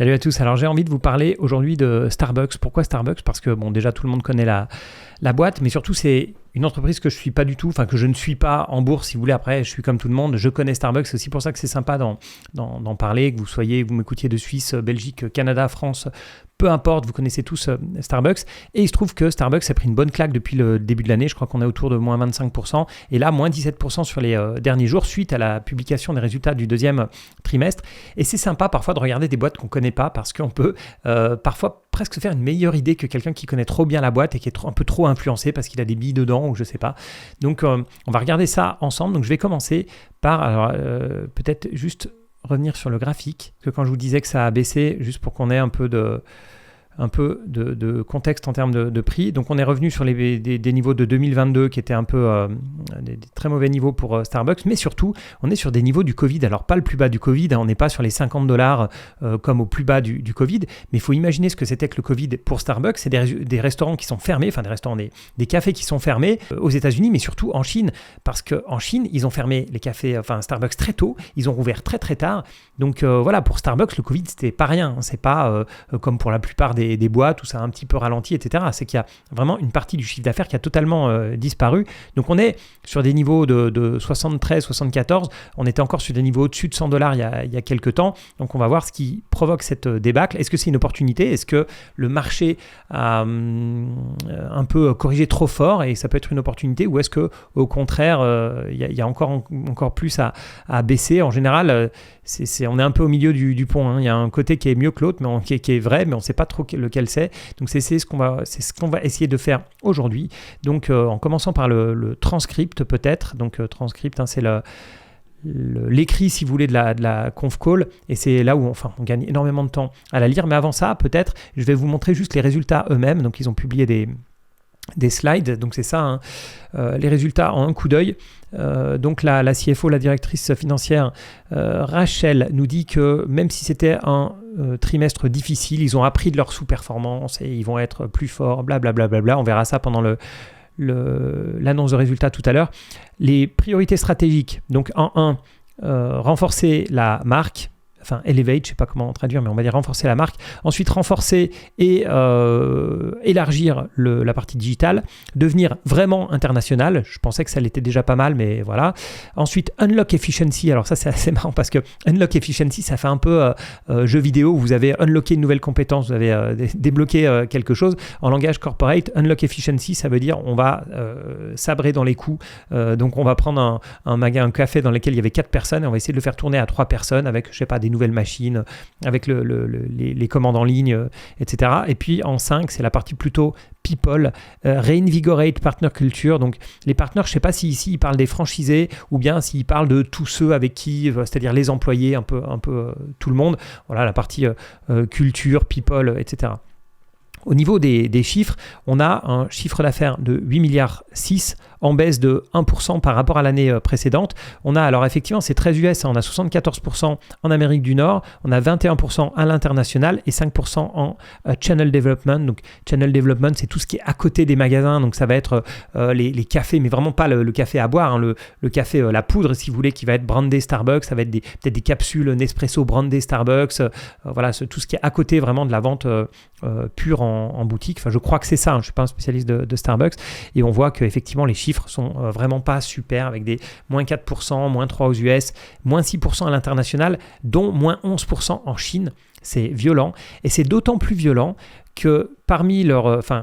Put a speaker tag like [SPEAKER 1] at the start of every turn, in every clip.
[SPEAKER 1] Salut à tous, alors j'ai envie de vous parler aujourd'hui de Starbucks. Pourquoi Starbucks ? Parce que bon, déjà tout le monde connaît la boîte, mais surtout c'est une entreprise que je suis pas du tout, enfin que je ne suis pas en bourse si vous voulez. Après je suis comme tout le monde, je connais Starbucks, c'est aussi pour ça que c'est sympa d'en parler, que vous m'écoutiez de Suisse, Belgique, Canada, France, peu importe, vous connaissez tous Starbucks. Et il se trouve que Starbucks a pris une bonne claque depuis le début de l'année, je crois qu'on est autour de moins 25%, et là moins 17% sur les derniers jours suite à la publication des résultats du deuxième trimestre. Et c'est sympa parfois de regarder des boîtes qu'on connaît pas parce qu'on peut parfois presque se faire une meilleure idée que quelqu'un qui connaît trop bien la boîte et qui est un peu trop influencé parce qu'il a des billes dedans ou je sais pas. Donc on va regarder ça ensemble. Donc je vais commencer par peut-être juste revenir sur le graphique, que quand je vous disais que ça a baissé, juste pour qu'on ait un peu de contexte en termes de prix. Donc on est revenu sur des niveaux de 2022 qui étaient un peu des très mauvais niveaux pour Starbucks, mais surtout on est sur des niveaux du Covid. Alors pas le plus bas du Covid, on n'est pas sur les $50 comme au plus bas du Covid, mais il faut imaginer ce que c'était que le Covid pour Starbucks. C'est des restaurants qui sont fermés, enfin des cafés qui sont fermés aux États-Unis, mais surtout en Chine, parce qu'en Chine ils ont fermé les cafés, Starbucks très tôt, ils ont rouvert très très tard. Donc voilà, pour Starbucks le Covid c'était pas rien, c'est pas comme pour la plupart des boîtes où ça a un petit peu ralenti, etc. C'est qu'il y a vraiment une partie du chiffre d'affaires qui a totalement disparu. Donc on est sur des niveaux de 73, 74. On était encore sur des niveaux au-dessus de $100 il y a quelques temps. Donc on va voir ce qui provoque cette débâcle. Est-ce que c'est une opportunité ? Est-ce que le marché a un peu corrigé trop fort et ça peut être une opportunité ? Ou est-ce que au contraire, il y a encore plus à baisser ? En général, on est un peu au milieu du pont, hein. Il y a un côté qui est mieux que l'autre, mais qui est vrai, mais on ne sait pas trop lequel c'est. Donc c'est ce qu'on va essayer de faire aujourd'hui. Donc en commençant par le transcript peut-être. Donc transcript, hein, c'est l'écrit si vous voulez de la conf call, et c'est là où on gagne énormément de temps à la lire. Mais avant ça, peut-être, je vais vous montrer juste les résultats eux-mêmes. Donc ils ont publié des slides, donc c'est ça, hein, les résultats en un coup d'œil. Donc la CFO, la directrice financière, Rachel, nous dit que même si c'était un trimestre difficile, ils ont appris de leur sous-performance et ils vont être plus forts, blablabla. On verra ça pendant l'annonce de résultats tout à l'heure. Les priorités stratégiques, donc en 1, renforcer la marque, elevate, je ne sais pas comment traduire, mais on va dire renforcer la marque. Ensuite, renforcer et élargir la partie digitale, devenir vraiment international. Je pensais que ça l'était déjà pas mal, mais voilà. Ensuite, unlock efficiency. Alors ça, c'est assez marrant parce que unlock efficiency, ça fait un peu jeu vidéo où vous avez unlocké une nouvelle compétence, vous avez débloqué quelque chose. En langage corporate, unlock efficiency, ça veut dire on va sabrer dans les coûts. Donc on va prendre un café dans lequel il y avait 4 personnes et on va essayer de le faire tourner à 3 personnes avec, je sais pas, des nouvelles machines, avec les commandes en ligne, etc. Et puis en 5, c'est la partie plutôt people, reinvigorate partner culture. Donc les partenaires, je ne sais pas si ici ils parlent des franchisés ou bien s'ils parlent de tous ceux avec qui, c'est-à-dire les employés, un peu tout le monde. Voilà la partie culture, people, etc. Au niveau des chiffres, on a un chiffre d'affaires de 8,6 milliards en baisse de 1% par rapport à l'année précédente. On a alors effectivement, c'est très US, on a 74% en Amérique du Nord, on a 21% à l'international et 5% en channel development. Donc channel development, c'est tout ce qui est à côté des magasins, donc ça va être les cafés, mais vraiment pas le café à boire, hein, le café, la poudre si vous voulez, qui va être brandé Starbucks, ça va être peut-être des capsules Nespresso brandées Starbucks, voilà, tout ce qui est à côté vraiment de la vente pure en boutique. Enfin, je crois que c'est ça, hein, je ne suis pas un spécialiste de Starbucks, et on voit qu'effectivement les chiffres sont vraiment pas super, avec des moins 4%, moins 3% aux US, moins 6% à l'international, dont moins 11% en Chine. C'est violent, et c'est d'autant plus violent que parmi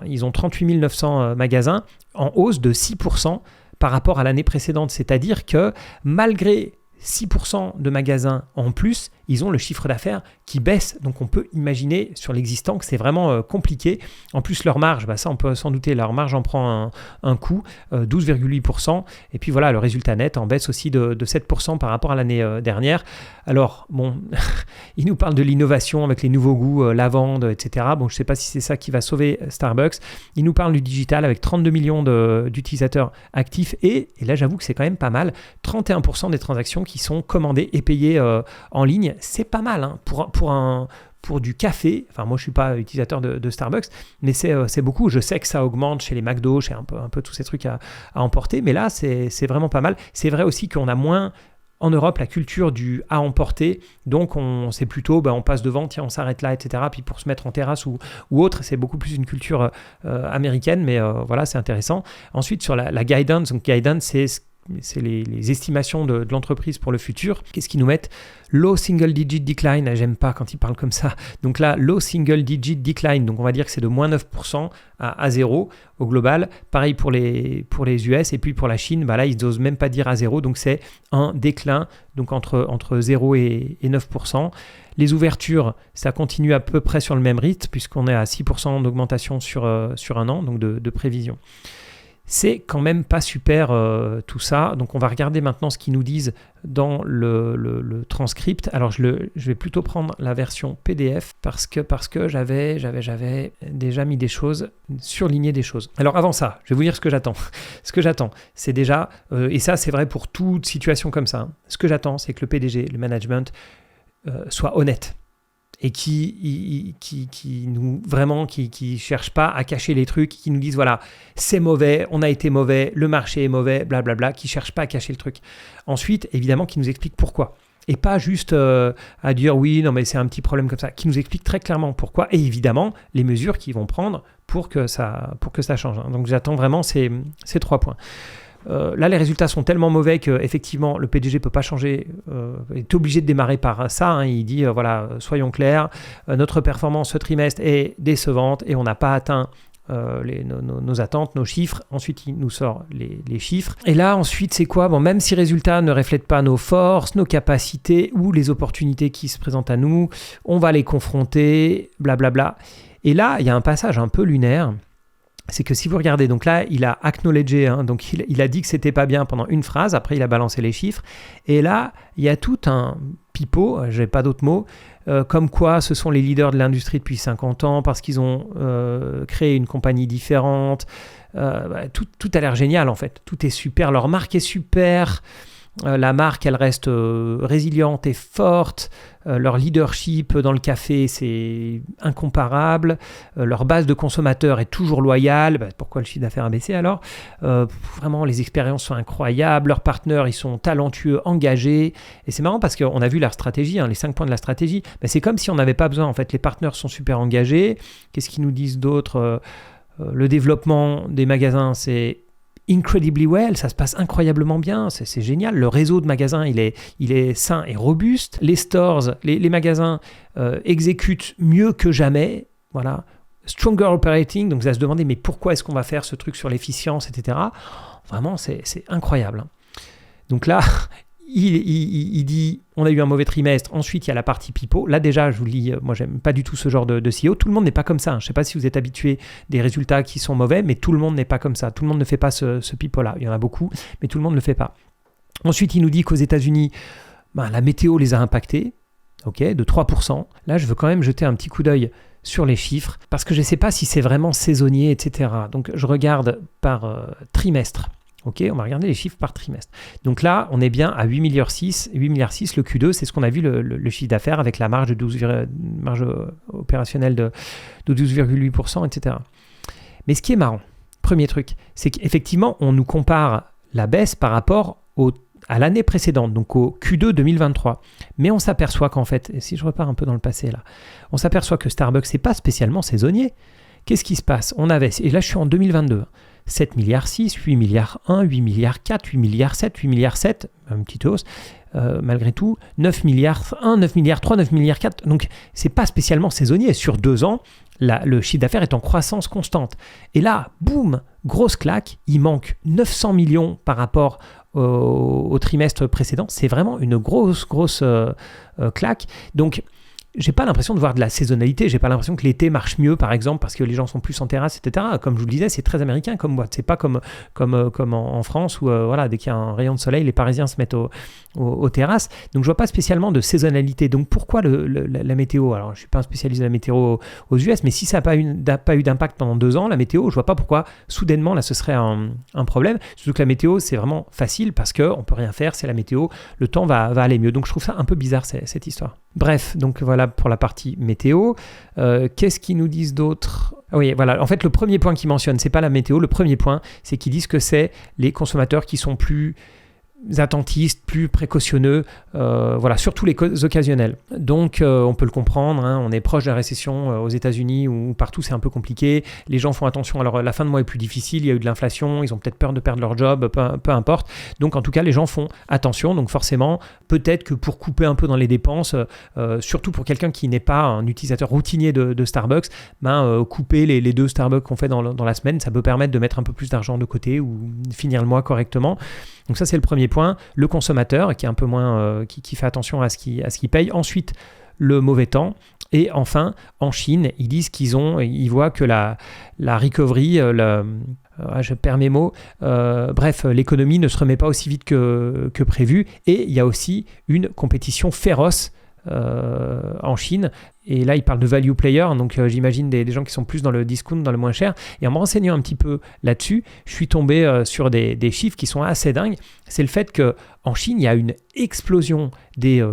[SPEAKER 1] ils ont 38 900 magasins en hausse de 6% par rapport à l'année précédente. C'est-à-dire que malgré 6% de magasins en plus, ils ont le chiffre d'affaires qui baisse. Donc on peut imaginer sur l'existant que c'est vraiment compliqué. En plus leur marge, ça on peut s'en douter, leur marge en prend un coup, 12,8%. Et puis voilà, le résultat net en baisse aussi de 7% par rapport à l'année dernière. Alors bon, ils nous parlent de l'innovation avec les nouveaux goûts, lavande, etc. Bon, je ne sais pas si c'est ça qui va sauver Starbucks. Ils nous parlent du digital avec 32 millions d'utilisateurs actifs. Et là j'avoue que c'est quand même pas mal. 31% des transactions qui sont commandées et payées en ligne. C'est pas mal, hein, pour du café. Enfin, moi, je suis pas utilisateur de Starbucks, mais c'est beaucoup. Je sais que ça augmente chez les McDo, chez un peu tous ces trucs à emporter, mais là, c'est vraiment pas mal. C'est vrai aussi qu'on a moins en Europe la culture du à emporter. Donc c'est plutôt on passe devant, tiens on s'arrête là, etc. Puis pour se mettre en terrasse ou autre, c'est beaucoup plus une culture américaine, mais voilà, c'est intéressant. Ensuite sur la guidance, donc guidance c'est les estimations de l'entreprise pour le futur. Qu'est-ce qu'ils nous mettent? Low single digit decline, j'aime pas quand ils parlent comme ça. Donc là, low single digit decline, donc on va dire que c'est de moins 9% à 0 au global. Pareil pour les US et puis pour la Chine, là ils n'osent même pas dire à 0, donc c'est un déclin donc entre 0 et 9%. Les ouvertures, ça continue à peu près sur le même rythme puisqu'on est à 6% d'augmentation sur un an, donc de prévision. C'est quand même pas super tout ça. Donc on va regarder maintenant ce qu'ils nous disent dans le transcript. Alors je vais plutôt prendre la version PDF parce que j'avais déjà mis des choses, surligné des choses. Alors avant ça, je vais vous dire ce que j'attends. Ce que j'attends, c'est déjà, et ça c'est vrai pour toute situation comme ça, ce que j'attends, c'est que le PDG, le management, soit honnête. Et qui nous vraiment qui cherchent pas à cacher les trucs, qui nous disent voilà, c'est mauvais, on a été mauvais, le marché est mauvais, blablabla, qui cherchent pas à cacher le truc. Ensuite, évidemment, qui nous expliquent pourquoi. Et pas juste à dire oui, non mais c'est un petit problème comme ça, qui nous expliquent très clairement pourquoi, et évidemment les mesures qu'ils vont prendre pour que ça change. Donc j'attends vraiment ces 3 points. Là, les résultats sont tellement mauvais qu'effectivement, le PDG ne peut pas changer, est obligé de démarrer par ça. Il dit, voilà, soyons clairs, notre performance ce trimestre est décevante et on n'a pas atteint nos attentes, nos chiffres. Ensuite, il nous sort les chiffres. Et là, ensuite, c'est quoi? Même si les résultats ne reflètent pas nos forces, nos capacités ou les opportunités qui se présentent à nous, on va les confronter, blablabla. Et là, il y a un passage un peu lunaire. C'est que si vous regardez, donc là, il a acknowledgé, donc il a dit que c'était pas bien pendant une phrase, après il a balancé les chiffres, et là, il y a tout un pipeau, j'ai pas d'autres mots, comme quoi ce sont les leaders de l'industrie depuis 50 ans, parce qu'ils ont créé une compagnie différente, tout a l'air génial en fait, tout est super, leur marque est super, la marque elle reste résiliente et forte, leur leadership dans le café c'est incomparable, leur base de consommateurs est toujours loyale, pourquoi le chiffre d'affaires a baissé alors, vraiment les expériences sont incroyables, leurs partenaires ils sont talentueux, engagés, et c'est marrant parce qu'on a vu leur stratégie, les 5 points de la stratégie, c'est comme si on n'avait pas besoin, en fait les partenaires sont super engagés. Qu'est-ce qu'ils nous disent d'autre? Le développement des magasins c'est incredibly well, ça se passe incroyablement bien, c'est génial. Le réseau de magasins, il est sain et robuste. Les stores, les magasins exécutent mieux que jamais. Voilà. Stronger operating, donc vous allez se demander, mais pourquoi est-ce qu'on va faire ce truc sur l'efficience, etc. Vraiment, c'est incroyable. Donc là, il dit, on a eu un mauvais trimestre, ensuite il y a la partie pipeau. Là déjà, je vous le dis, moi j'aime pas du tout ce genre de CEO. Tout le monde n'est pas comme ça. Je sais pas si vous êtes habitué des résultats qui sont mauvais, mais tout le monde n'est pas comme ça. Tout le monde ne fait pas ce pipeau-là. Il y en a beaucoup, mais tout le monde ne le fait pas. Ensuite, il nous dit qu'aux États-Unis, la météo les a impactés, de 3%. Là, je veux quand même jeter un petit coup d'œil sur les chiffres, parce que je ne sais pas si c'est vraiment saisonnier, etc. Donc je regarde par trimestre. On va regarder les chiffres par trimestre. Donc là, on est bien à 8,6 milliards. 8,6 milliards, le Q2, c'est ce qu'on a vu, le chiffre d'affaires avec la marge opérationnelle de 12,8%, etc. Mais ce qui est marrant, premier truc, c'est qu'effectivement, on nous compare la baisse par rapport à l'année précédente, donc au Q2 2023. Mais on s'aperçoit qu'en fait, et si je repars un peu dans le passé là, on s'aperçoit que Starbucks, c'est pas spécialement saisonnier. Qu'est-ce qui se passe? Et là je suis en 2022, 7 milliards 6, 8 milliards 1, 8 milliards 4, 8 milliards 7, 8 milliards 7, une petite hausse, malgré tout, 9 milliards 1, 9 milliards 3, 9 milliards 4, donc c'est pas spécialement saisonnier. Sur 2 ans, le chiffre d'affaires est en croissance constante. Et là, boum, grosse claque, il manque 900 millions par rapport au trimestre précédent. C'est vraiment une grosse claque. Donc, j'ai pas l'impression de voir de la saisonnalité, j'ai pas l'impression que l'été marche mieux par exemple parce que les gens sont plus en terrasse, etc. Comme je vous le disais, c'est très américain comme boîte, c'est pas comme en France où dès qu'il y a un rayon de soleil, les Parisiens se mettent aux terrasses. Donc je vois pas spécialement de saisonnalité. Donc pourquoi la météo? Alors je suis pas un spécialiste de la météo aux US, mais si ça n'a pas eu d'impact pendant 2 ans, la météo, je vois pas pourquoi soudainement là ce serait un problème. Surtout que la météo c'est vraiment facile parce qu'on peut rien faire, c'est la météo, le temps va aller mieux. Donc je trouve ça un peu bizarre cette histoire. Bref, donc voilà pour la partie météo. Qu'est-ce qu'ils nous disent d'autre? Oui, voilà. En fait, le premier point qu'ils mentionnent, c'est pas la météo. Le premier point, c'est qu'ils disent que c'est les consommateurs qui sont plus attentistes, plus précautionneux, voilà, surtout les occasionnels. Donc on peut le comprendre, hein, on est proche de la récession aux États-Unis ou partout c'est un peu compliqué, les gens font attention, alors la fin de mois est plus difficile, il y a eu de l'inflation, ils ont peut-être peur de perdre leur job, peu importe, donc en tout cas les gens font attention, donc forcément peut-être que pour couper un peu dans les dépenses, surtout pour quelqu'un qui n'est pas un utilisateur routinier de Starbucks, couper les 2 Starbucks qu'on fait dans la semaine, ça peut permettre de mettre un peu plus d'argent de côté ou finir le mois correctement. Donc ça c'est le premier point, le consommateur qui est un peu moins, qui fait attention à ce qu'il paye. Ensuite, le mauvais temps. Et enfin, en Chine, ils disent ils voient que la recovery, je perds mes mots, l'économie ne se remet pas aussi vite que prévu. Et il y a aussi une compétition féroce en Chine. Et là, il parle de value player, donc j'imagine des gens qui sont plus dans le discount, dans le moins cher. Et en me renseignant un petit peu là-dessus, je suis tombé sur des chiffres qui sont assez dingues. C'est le fait qu'en Chine, il y a une explosion des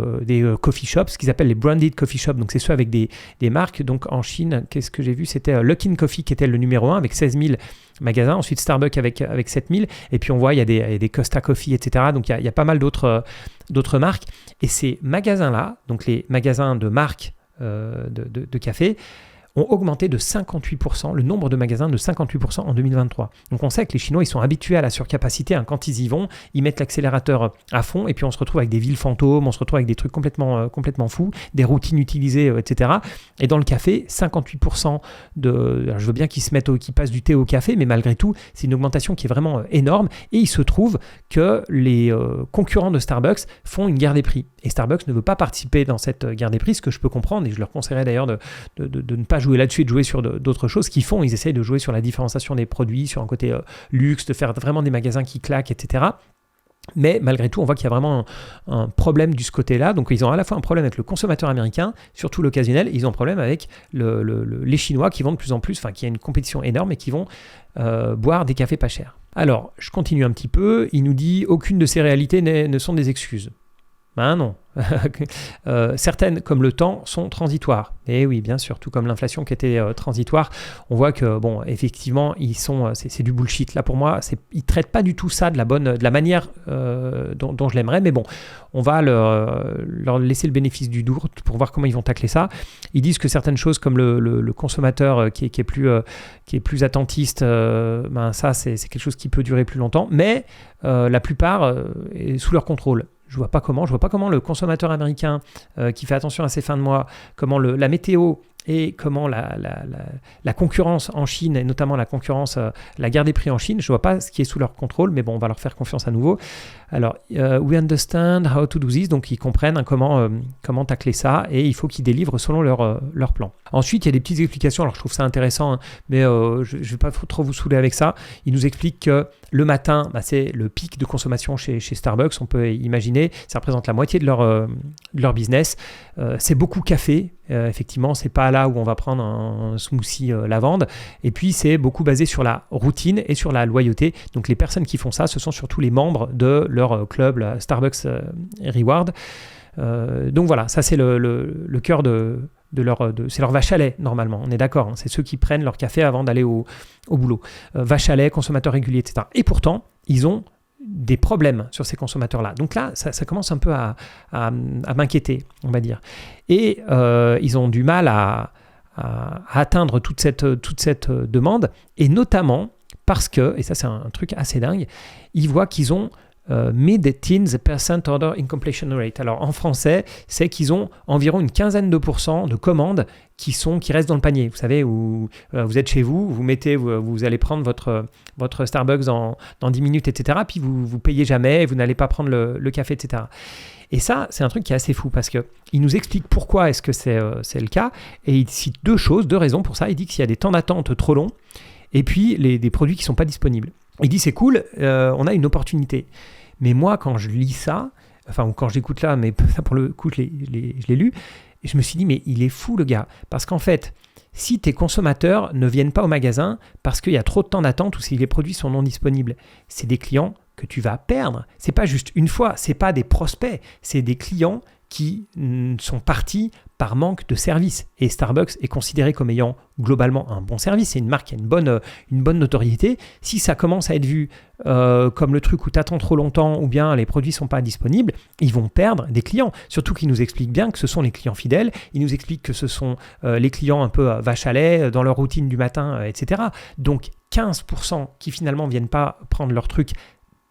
[SPEAKER 1] coffee shops, ce qu'ils appellent les branded coffee shops. Donc, c'est ceux avec des marques. Donc, en Chine, qu'est-ce que j'ai vu? C'était Luckin Coffee qui était le numéro 1 avec 16 000 magasins. Ensuite, Starbucks avec 7 000. Et puis, on voit, il y a des Costa Coffee, etc. Donc, il y a pas mal d'autres marques. Et ces magasins-là, donc les magasins de marques, de café, ont augmenté de 58%, le nombre de magasins de 58% en 2023. Donc on sait que les Chinois, ils sont habitués à la surcapacité, hein. Quand ils y vont, ils mettent l'accélérateur à fond et puis on se retrouve avec des villes fantômes, on se retrouve avec des trucs complètement fous, des routines utilisées, etc. Et dans le café, 58% alors je veux bien qu'ils passent du thé au café, mais malgré tout, c'est une augmentation qui est vraiment énorme et il se trouve que les concurrents de Starbucks font une guerre des prix. Et Starbucks ne veut pas participer dans cette guerre des prix, ce que je peux comprendre et je leur conseillerais d'ailleurs de ne pas jouer là-dessus et de jouer sur d'autres choses qu'ils font. Ils essayent de jouer sur la différenciation des produits, sur un côté luxe, de faire vraiment des magasins qui claquent, etc. Mais malgré tout, on voit qu'il y a vraiment un problème de ce côté-là. Donc, ils ont à la fois un problème avec le consommateur américain, surtout l'occasionnel, et ils ont un problème avec les Chinois qui vont de plus en plus, qui a une compétition énorme et qui vont boire des cafés pas chers. Alors, je continue un petit peu. Il nous dit « Aucune de ces réalités ne sont des excuses ». Ben non. Certaines, comme le temps, sont transitoires. Et oui, bien sûr, tout comme l'inflation qui était transitoire, on voit que, bon, effectivement, c'est du bullshit. Là, pour moi, ils ne traitent pas du tout ça de la manière dont je l'aimerais, mais bon, on va leur laisser le bénéfice du doute pour voir comment ils vont tacler ça. Ils disent que certaines choses, comme le consommateur qui est plus attentiste, ça, c'est quelque chose qui peut durer plus longtemps, mais la plupart est sous leur contrôle. Je vois pas comment le consommateur américain qui fait attention à ses fins de mois, comment la météo et comment la concurrence en Chine, et notamment la concurrence, la guerre des prix en Chine, je vois pas ce qui est sous leur contrôle, mais bon, on va leur faire confiance à nouveau. Alors, we understand how to do this, donc ils comprennent comment tacler ça, et il faut qu'ils délivrent selon leur plan. Ensuite, il y a des petites explications, alors je trouve ça intéressant, hein, mais je ne vais pas trop vous saouler avec ça. Ils nous expliquent que le matin, c'est le pic de consommation chez Starbucks, on peut imaginer, ça représente la moitié de leur business. C'est beaucoup café, effectivement, c'est pas là où on va prendre un smoothie lavande. Et puis, c'est beaucoup basé sur la routine et sur la loyauté. Donc, les personnes qui font ça, ce sont surtout les membres de leur club, la Starbucks Reward. Donc, voilà, ça, c'est le cœur c'est leur vache à lait, normalement. On est d'accord, hein, c'est ceux qui prennent leur café avant d'aller au boulot. Vache à lait, consommateurs réguliers, etc. Et pourtant, ils ont des problèmes sur ces consommateurs-là. Donc là, ça commence un peu à m'inquiéter, on va dire. Et ils ont du mal à atteindre toute cette demande, et notamment parce que, et ça c'est un truc assez dingue, ils voient qu'ils ont mid-teens % order incompletion rate. Alors en français, c'est qu'ils ont environ une quinzaine de pourcents de commandes qui restent dans le panier. Vous savez, où vous êtes chez vous, vous allez prendre votre Starbucks dans 10 minutes, etc. Puis vous payez jamais, vous n'allez pas prendre le café, etc. Et ça, c'est un truc qui est assez fou parce qu'il nous explique pourquoi est-ce que c'est le cas. Et il cite deux raisons pour ça. Il dit qu'il y a des temps d'attente trop longs et puis des produits qui ne sont pas disponibles. Il dit c'est cool, on a une opportunité. Mais moi, quand je lis ça, ou quand j'écoute là, mais ça pour le coup, je l'ai lu, je me suis dit, mais il est fou le gars. Parce qu'en fait, si tes consommateurs ne viennent pas au magasin parce qu'il y a trop de temps d'attente ou si les produits sont non disponibles, c'est des clients que tu vas perdre. C'est pas juste une fois, c'est pas des prospects, c'est des clients qui sont partis par manque de service. Et Starbucks est considéré comme ayant globalement un bon service. C'est une marque qui a une bonne notoriété. Si ça commence à être vu comme le truc où tu attends trop longtemps ou bien les produits ne sont pas disponibles, ils vont perdre des clients. Surtout qu'ils nous expliquent bien que ce sont les clients fidèles, ils nous expliquent que ce sont les clients un peu vache à lait dans leur routine du matin, etc. Donc 15% qui finalement ne viennent pas prendre leur truc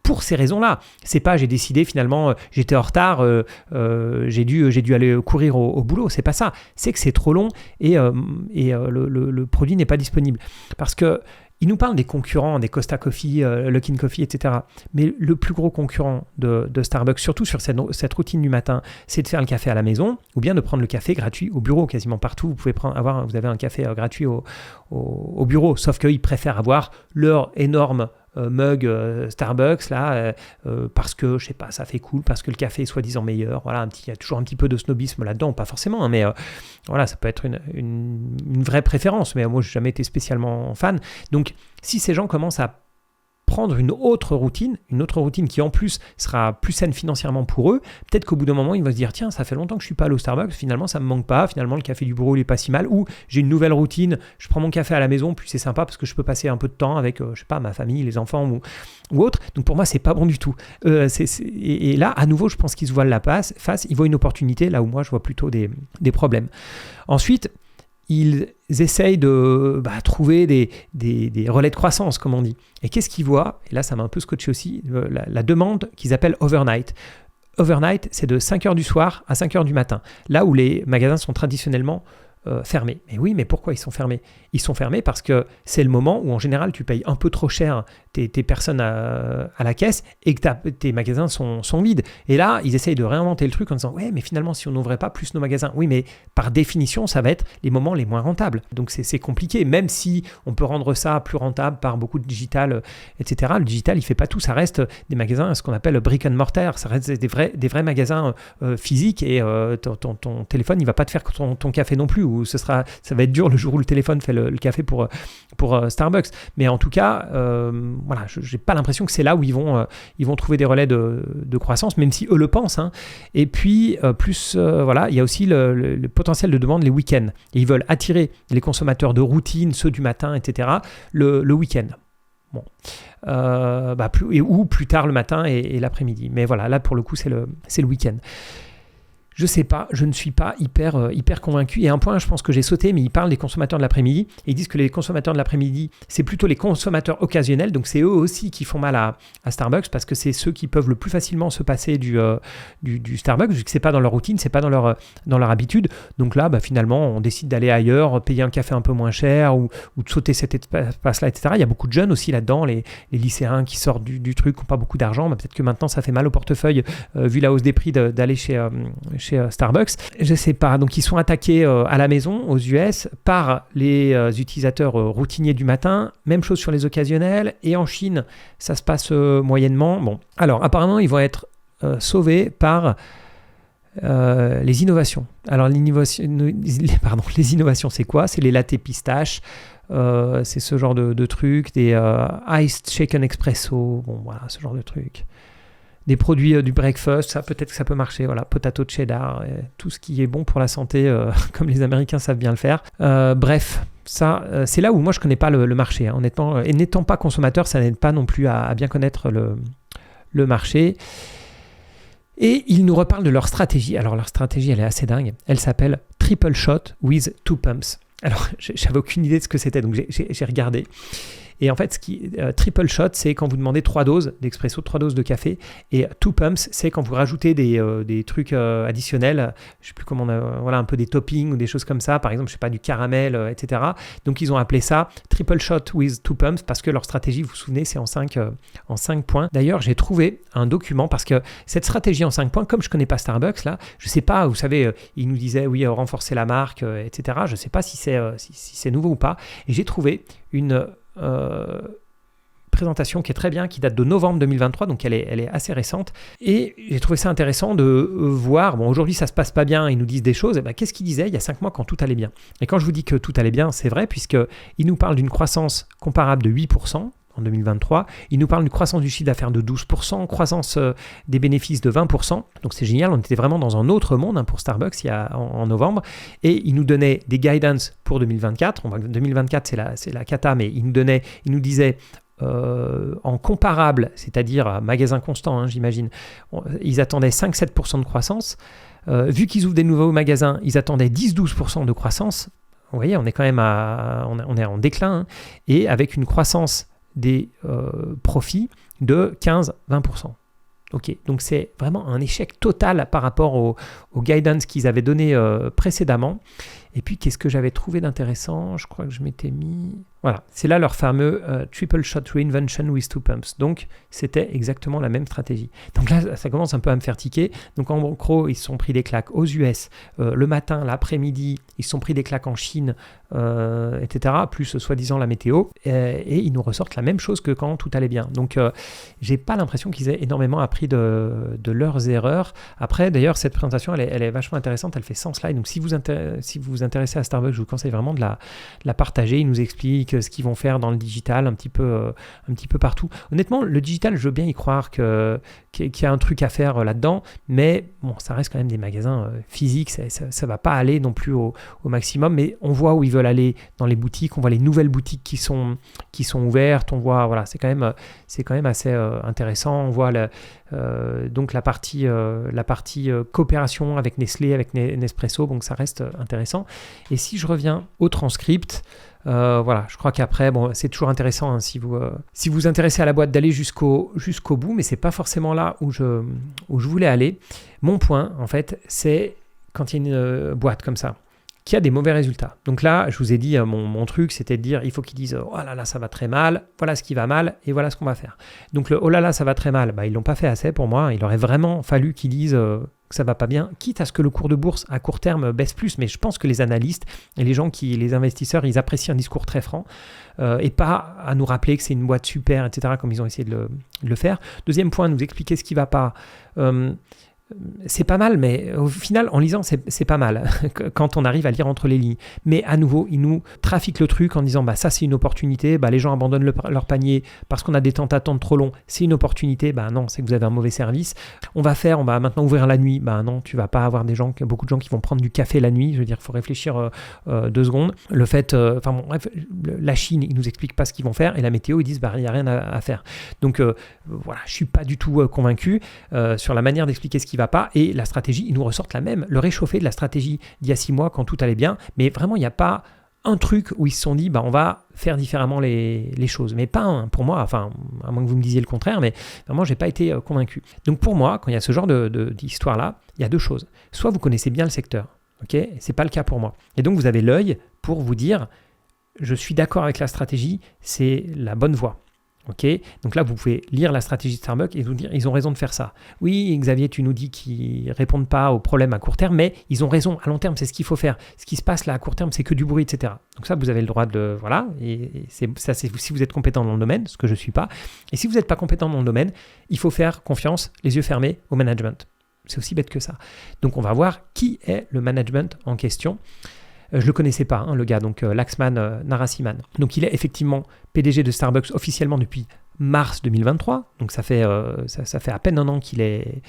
[SPEAKER 1] pour ces raisons-là. C'est pas j'ai décidé finalement, j'étais en retard, j'ai dû aller courir au boulot. C'est pas ça. C'est que c'est trop long et le produit n'est pas disponible. Parce que il nous parle des concurrents, des Costa Coffee, Luckin Coffee, etc. Mais le plus gros concurrent de Starbucks, surtout sur cette routine du matin, c'est de faire le café à la maison ou bien de prendre le café gratuit au bureau. Quasiment partout, vous avez un café gratuit au bureau. Sauf qu'ils préfèrent avoir leur énorme mug Starbucks là parce que je sais pas, ça fait cool, parce que le café est soi-disant meilleur. Voilà, il y a toujours un petit peu de snobisme là-dedans, pas forcément, hein, mais voilà, ça peut être une vraie préférence. Mais moi, j'ai jamais été spécialement fan. Donc, si ces gens commencent à prendre une autre routine qui en plus sera plus saine financièrement pour eux, peut-être qu'au bout d'un moment, ils vont se dire tiens, ça fait longtemps que je suis pas allé au Starbucks, finalement ça me manque pas, finalement le café du bureau il est pas si mal, ou j'ai une nouvelle routine, je prends mon café à la maison, puis c'est sympa parce que je peux passer un peu de temps avec je sais pas, ma famille, les enfants ou autre. Donc pour moi, c'est pas bon du tout. Et là, à nouveau, je pense qu'ils se voilent la face, ils voient une opportunité là où moi je vois plutôt des problèmes. Ensuite, ils essayent de trouver des relais de croissance, comme on dit. Et qu'est-ce qu'ils voient ? Et là, ça m'a un peu scotché aussi, la demande qu'ils appellent overnight. Overnight, c'est de 5h du soir à 5h du matin, là où les magasins sont traditionnellement fermés. Mais oui, mais pourquoi ils sont fermés ? Ils sont fermés parce que c'est le moment où en général tu payes un peu trop cher tes personnes à la caisse et que tes magasins sont vides. Et là, ils essayent de réinventer le truc en disant ouais, mais finalement si on n'ouvrait pas plus nos magasins, oui, mais par définition ça va être les moments les moins rentables. Donc c'est compliqué, même si on peut rendre ça plus rentable par beaucoup de digital, etc. Le digital il fait pas tout, ça reste des magasins, ce qu'on appelle brick and mortar, ça reste des vrais magasins physiques et ton téléphone il va pas te faire ton café non plus, ou ça va être dur le jour où le téléphone fait le café pour Starbucks. Mais en tout cas, voilà, je n'ai pas l'impression que c'est là où ils vont trouver des relais de croissance, même si eux le pensent. Hein. Et puis, voilà, il y a aussi le potentiel de demande les week-ends. Et ils veulent attirer les consommateurs de routine, ceux du matin, etc., le week-end. Bon. Ou plus tard le matin et l'après-midi. Mais voilà, là, pour le coup, c'est le week-end. Je sais pas, je ne suis pas hyper convaincu. Il y a un point, je pense que j'ai sauté, mais ils parlent des consommateurs de l'après-midi. Et ils disent que les consommateurs de l'après-midi, c'est plutôt les consommateurs occasionnels. Donc c'est eux aussi qui font mal à Starbucks parce que c'est ceux qui peuvent le plus facilement se passer du Starbucks, vu que c'est pas dans leur routine, c'est pas dans leur habitude. Donc là, finalement, on décide d'aller ailleurs, payer un café un peu moins cher ou de sauter cet espace-là, etc. Il y a beaucoup de jeunes aussi là-dedans, les lycéens qui sortent du truc, qui n'ont pas beaucoup d'argent. Peut-être que maintenant, ça fait mal au portefeuille vu la hausse des prix d'aller chez Starbucks. Je sais pas. Donc, ils sont attaqués à la maison, aux US, par les utilisateurs routiniers du matin. Même chose sur les occasionnels. Et en Chine, ça se passe moyennement. Bon. Alors, apparemment, ils vont être sauvés par les innovations. Alors, les innovations, c'est quoi ? C'est les latte pistaches. C'est ce genre de trucs. Des iced shaken espresso. Bon, voilà, ce genre de trucs. Des produits du breakfast, ça peut-être que ça peut marcher, voilà, potato cheddar, tout ce qui est bon pour la santé, comme les Américains savent bien le faire. Bref, ça, c'est là où moi je connais pas le marché, hein, honnêtement, et n'étant pas consommateur, ça n'aide pas non plus à bien connaître le marché. Et ils nous reparlent de leur stratégie. Alors leur stratégie, elle est assez dingue. Elle s'appelle Triple Shot with 2 Pumps. Alors j'avais aucune idée de ce que c'était, donc j'ai regardé. Et en fait, triple shot, c'est quand vous demandez 3 doses d'expresso, 3 doses de café. Et 2 pumps, c'est quand vous rajoutez des trucs additionnels. Je sais plus comment voilà, un peu des toppings ou des choses comme ça. Par exemple, je sais pas, du caramel, etc. Donc, ils ont appelé ça triple shot with 2 pumps parce que leur stratégie, vous vous souvenez, c'est en 5 points. D'ailleurs, j'ai trouvé un document parce que cette stratégie en 5 points, comme je connais pas Starbucks, là, je sais pas, vous savez, ils nous disaient, oui, renforcer la marque, etc. Je sais pas si c'est nouveau ou pas. Et j'ai trouvé une présentation qui est très bien, qui date de novembre 2023, donc elle est assez récente, et j'ai trouvé ça intéressant de voir, bon aujourd'hui ça se passe pas bien, ils nous disent des choses, et qu'est-ce qu'ils disaient il y a 5 mois quand tout allait bien? Et quand je vous dis que tout allait bien, c'est vrai, puisqu'ils nous parlent d'une croissance comparable de 8% en 2023, ils nous parlent d'une croissance du chiffre d'affaires de 12%, croissance des bénéfices de 20%, donc c'est génial, on était vraiment dans un autre monde pour Starbucks en novembre, et ils nous donnaient des guidance pour 2024, 2024 c'est la cata, mais ils nous disaient en comparable, c'est-à-dire à magasin constant, j'imagine, ils attendaient 5-7% de croissance. Vu qu'ils ouvrent des nouveaux magasins, ils attendaient 10-12% de croissance. Vous voyez, on est quand même on est en déclin, et avec une croissance des profits de 15-20%. Ok, donc c'est vraiment un échec total par rapport au guidance qu'ils avaient donné précédemment. Et puis, qu'est-ce que j'avais trouvé d'intéressant? Je crois que je m'étais mis... Voilà, c'est là leur fameux Triple Shot Reinvention with Two Pumps. Donc, c'était exactement la même stratégie. Donc là, ça commence un peu à me faire tiquer. Donc, en gros, ils se sont pris des claques aux US le matin, l'après-midi. Ils se sont pris des claques en Chine, etc. Plus, soi-disant, la météo. Et ils nous ressortent la même chose que quand tout allait bien. Donc, j'ai pas l'impression qu'ils aient énormément appris de leurs erreurs. Après, d'ailleurs, cette présentation, elle est vachement intéressante. Elle fait 100 slides. Donc, si vous vous intéressez à Starbucks, je vous conseille vraiment de la partager. Ils nous expliquent ce qu'ils vont faire dans le digital un petit peu partout. Honnêtement, le digital, je veux bien y croire qu'il y a un truc à faire là-dedans, mais bon, ça reste quand même des magasins physiques. Ça va pas aller non plus au maximum, mais on voit où ils veulent aller dans les boutiques. On voit les nouvelles boutiques qui sont ouvertes. On voit, voilà, c'est quand même assez intéressant. On voit donc la partie coopération avec Nestlé, avec Nespresso, donc ça reste intéressant. Et si je reviens au transcript, voilà, je crois qu'après, bon, c'est toujours intéressant si vous vous intéressez à la boîte d'aller jusqu'au bout, mais c'est pas forcément là où je voulais aller. Mon point, en fait, c'est quand il y a une boîte comme ça qui a des mauvais résultats. Donc là, je vous ai dit, mon truc, c'était de dire, il faut qu'ils disent, oh là là, ça va très mal, voilà ce qui va mal, et voilà ce qu'on va faire. Donc le oh là là, ça va très mal, ils l'ont pas fait assez pour moi. Il aurait vraiment fallu qu'ils disent que ça va pas bien, quitte à ce que le cours de bourse à court terme baisse plus. Mais je pense que les analystes et les investisseurs, ils apprécient un discours très franc, et pas à nous rappeler que c'est une boîte super, etc., comme ils ont essayé de le faire. Deuxième point, nous expliquer ce qui va pas. C'est pas mal, mais au final, en lisant, c'est pas mal quand on arrive à lire entre les lignes. Mais à nouveau, ils nous trafiquent le truc en disant ça c'est une opportunité, les gens abandonnent leur panier parce qu'on a des temps d'attente trop longs, c'est une opportunité, non, c'est que vous avez un mauvais service. On va maintenant ouvrir la nuit, non, tu vas pas avoir beaucoup de gens qui vont prendre du café la nuit, je veux dire, il faut réfléchir 2 secondes. Le fait, bref, la Chine, ils nous expliquent pas ce qu'ils vont faire, et la météo, ils disent il n'y a rien à faire. Donc voilà, je suis pas du tout convaincu sur la manière d'expliquer ce qui va pas, et la stratégie, ils nous ressortent la même, le réchauffé de la stratégie d'il y a 6 mois quand tout allait bien, mais vraiment il n'y a pas un truc où ils se sont dit on va faire différemment les choses, mais pas un, pour moi, enfin à moins que vous me disiez le contraire, mais vraiment j'ai pas été convaincu. Donc pour moi, quand il y a ce genre d'histoire là, il y a 2 choses, soit vous connaissez bien le secteur, ok, c'est pas le cas pour moi, et donc vous avez l'œil pour vous dire je suis d'accord avec la stratégie, c'est la bonne voie. Ok, donc là, vous pouvez lire la stratégie de Starbucks et vous dire ils ont raison de faire ça. Oui, Xavier, tu nous dis qu'ils ne répondent pas aux problèmes à court terme, mais ils ont raison. À long terme, c'est ce qu'il faut faire. Ce qui se passe là à court terme, c'est que du bruit, etc. Donc ça, vous avez le droit de... Voilà, et c'est si vous êtes compétent dans le domaine, ce que je ne suis pas. Et si vous n'êtes pas compétent dans le domaine, il faut faire confiance, les yeux fermés, au management. C'est aussi bête que ça. Donc on va voir qui est le management en question. Je ne le connaissais pas, le gars, donc Laxman Narasimhan. Donc il est effectivement PDG de Starbucks officiellement depuis mars 2023. Donc ça fait à peine un an qu'il est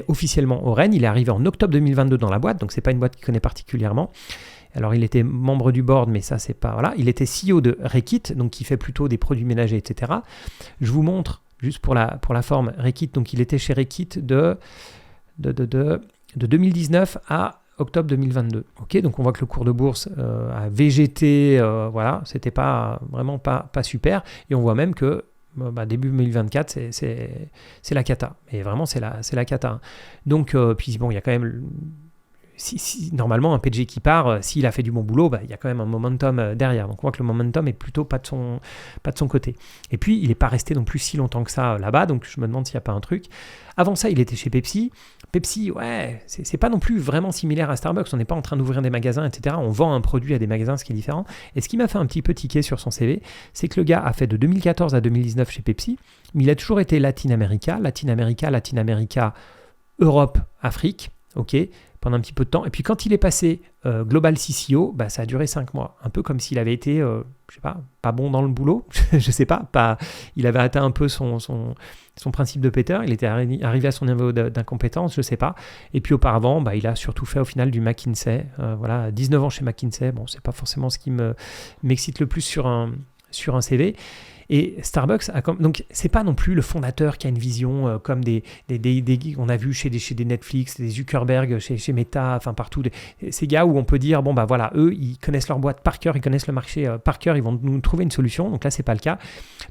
[SPEAKER 1] officiellement au règne. Il est arrivé en octobre 2022 dans la boîte, donc ce n'est pas une boîte qu'il connaît particulièrement. Alors il était membre du board, mais ça c'est pas... Voilà. Il était CEO de Reckitt, donc qui fait plutôt des produits ménagers, etc. Je vous montre, juste pour la forme, Reckitt, donc il était chez Reckitt de 2019 à octobre 2022. Ok, donc on voit que le cours de bourse a végété, voilà, c'était vraiment pas super, et on voit même que début 2024 c'est la cata, et vraiment c'est la cata. Donc puis bon, il y a quand même normalement un PDG qui part, s'il a fait du bon boulot, il y a quand même un momentum derrière. Donc on voit que le momentum est plutôt pas de son côté. Et puis il n'est pas resté non plus si longtemps que ça là-bas, donc je me demande s'il n'y a pas un truc. Avant ça, il était chez Pepsi. Pepsi, ouais, c'est pas non plus vraiment similaire à Starbucks. On n'est pas en train d'ouvrir des magasins, etc. On vend un produit à des magasins, ce qui est différent. Et ce qui m'a fait un petit peu tiquer sur son CV, c'est que le gars a fait de 2014 à 2019 chez Pepsi, mais il a toujours été Latine-América, Europe, Afrique, ok, pendant un petit peu de temps. Et puis quand il est passé Global CCO, ça a duré 5 mois. Un peu comme s'il avait été, je sais pas bon dans le boulot, je sais pas, il avait atteint un peu son principe de Peter, il était arrivé à son niveau d'incompétence, je sais pas. Et puis auparavant, il a surtout fait au final du McKinsey. Voilà, 19 ans chez McKinsey, bon, c'est pas forcément ce qui m'excite le plus sur un CV. Et Starbucks donc c'est pas non plus le fondateur qui a une vision comme des on a vu chez des Netflix, des Zuckerberg, chez Meta, enfin partout, ces gars où on peut dire bon bah voilà, eux ils connaissent leur boîte par cœur, ils connaissent le marché par cœur, ils vont nous trouver une solution. Donc là c'est pas le cas.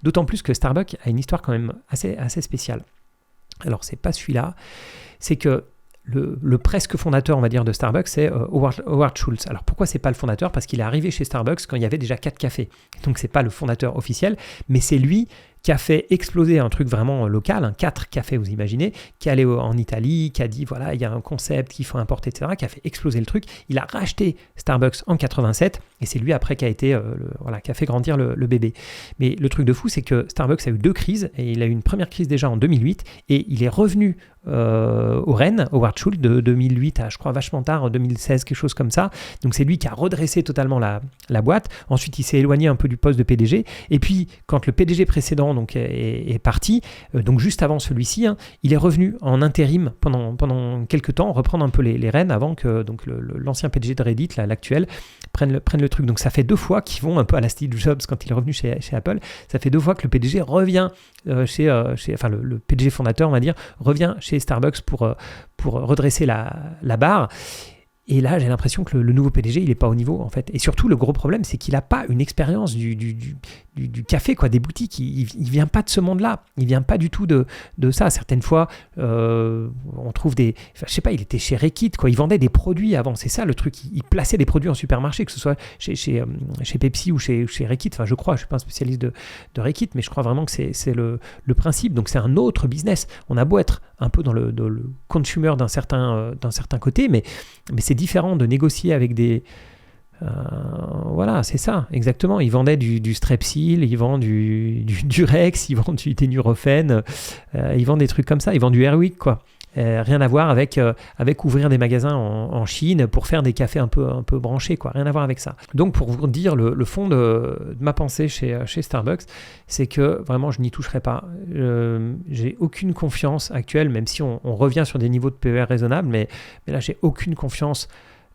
[SPEAKER 1] D'autant plus que Starbucks a une histoire quand même assez spéciale. Alors c'est pas celui-là, c'est que le presque fondateur, on va dire, de Starbucks, c'est Howard Schultz. Alors pourquoi c'est pas le fondateur? Parce qu'il est arrivé chez Starbucks quand il y avait déjà 4 cafés. Donc c'est pas le fondateur officiel, mais c'est lui qui a fait exploser un truc vraiment local, 4 cafés, vous imaginez, qui est allé en Italie, qui a dit voilà, il y a un concept qu'il faut importer, etc., qui a fait exploser le truc. Il a racheté Starbucks en 87 et c'est lui après qui a qui a fait grandir le bébé. Mais le truc de fou, c'est que Starbucks a eu 2 crises et il a eu une première crise déjà en 2008 et il est revenu au Rennes, Howard Schultz, de 2008 à, je crois, vachement tard, 2016, quelque chose comme ça. Donc c'est lui qui a redressé totalement la boîte. Ensuite, il s'est éloigné un peu du poste de PDG. Et puis, quand le PDG précédent donc, est parti, donc juste avant celui-ci, il est revenu en intérim pendant quelques temps, reprendre un peu les rênes avant que donc, l'ancien PDG de Reddit, l'actuel, prenne le truc. Donc ça fait 2 fois qu'ils vont un peu à la Steve Jobs quand il est revenu chez Apple. Ça fait 2 fois que le PDG revient le PDG fondateur, on va dire, revient chez Starbucks pour redresser la barre. Et là, j'ai l'impression que le nouveau PDG, il n'est pas au niveau, en fait. Et surtout, le gros problème, c'est qu'il n'a pas une expérience du café, quoi, des boutiques. Il ne vient pas de ce monde-là. Il ne vient pas du tout de ça. Certaines fois, on trouve je sais pas, il était chez Reckitt, quoi. Il vendait des produits avant. C'est ça, le truc. Il plaçait des produits en supermarché, que ce soit chez Pepsi ou chez Reckitt. Enfin, je crois, je ne suis pas un spécialiste de Reckitt, mais je crois vraiment que c'est le principe. Donc, c'est un autre business. On a beau être un peu dans le consumer d'un certain côté, mais c'est différent de négocier avec des... voilà, c'est ça, exactement. Ils vendaient du Strepsil, ils vendent du Durex, ils vendent du Nurofen, ils vendent des trucs comme ça, ils vendent du Airwick, quoi. Rien à voir avec ouvrir des magasins en Chine pour faire des cafés un peu branchés, quoi. Rien à voir avec ça. Donc pour vous dire le fond de ma pensée chez Starbucks, c'est que vraiment je n'y toucherai pas. J'ai aucune confiance actuelle, même si on revient sur des niveaux de PER raisonnables, mais là j'ai aucune confiance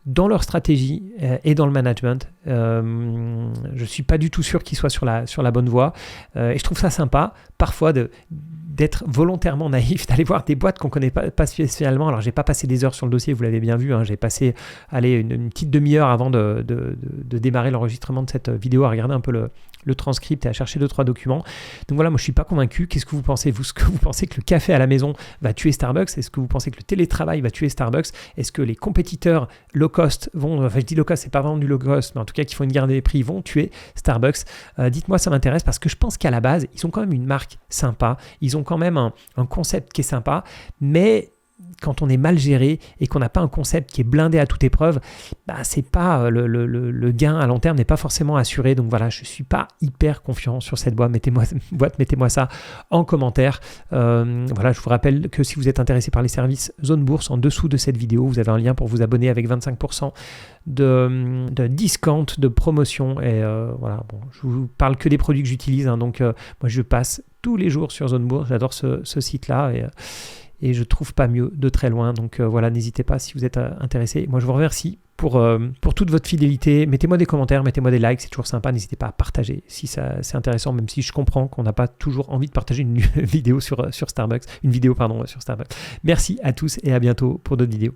[SPEAKER 1] dans leur stratégie et dans le management. Je ne suis pas du tout sûr qu'ils soient sur la bonne voie. Et je trouve ça sympa, parfois, d'être volontairement naïf, d'aller voir des boîtes qu'on ne connaît pas spécialement. Alors, je n'ai pas passé des heures sur le dossier, vous l'avez bien vu. J'ai passé une petite demi-heure avant de démarrer l'enregistrement de cette vidéo à regarder un peu le transcript et à chercher 2-3 documents. Donc voilà, moi je ne suis pas convaincu. Qu'est-ce que vous pensez, vous? Est-ce que vous pensez que le café à la maison va tuer Starbucks? Est-ce que vous pensez que le télétravail va tuer Starbucks? Est-ce que les compétiteurs low cost je dis low cost, c'est pas vraiment du low cost, mais en tout cas qui font une guerre des prix, vont tuer Starbucks? Dites-moi, ça m'intéresse parce que je pense qu'à la base, ils ont quand même une marque sympa, ils ont quand même un concept qui est sympa, mais quand on est mal géré et qu'on n'a pas un concept qui est blindé à toute épreuve, c'est pas le gain à long terme n'est pas forcément assuré. Donc voilà, je suis pas hyper confiant sur cette boîte. Mettez-moi ça en commentaire. Voilà, je vous rappelle que si vous êtes intéressé par les services Zone Bourse, en dessous de cette vidéo, vous avez un lien pour vous abonner avec 25% de discount, de promotion. Et voilà, bon, je vous parle que des produits que j'utilise. Donc moi, je passe tous les jours sur Zone Bourse. J'adore ce site-là et je ne trouve pas mieux de très loin. Donc voilà, n'hésitez pas si vous êtes intéressé. Moi, je vous remercie pour toute votre fidélité. Mettez-moi des commentaires, mettez-moi des likes, c'est toujours sympa. N'hésitez pas à partager si c'est intéressant, même si je comprends qu'on n'a pas toujours envie de partager une vidéo sur Starbucks. Une vidéo, sur Starbucks. Merci à tous et à bientôt pour d'autres vidéos.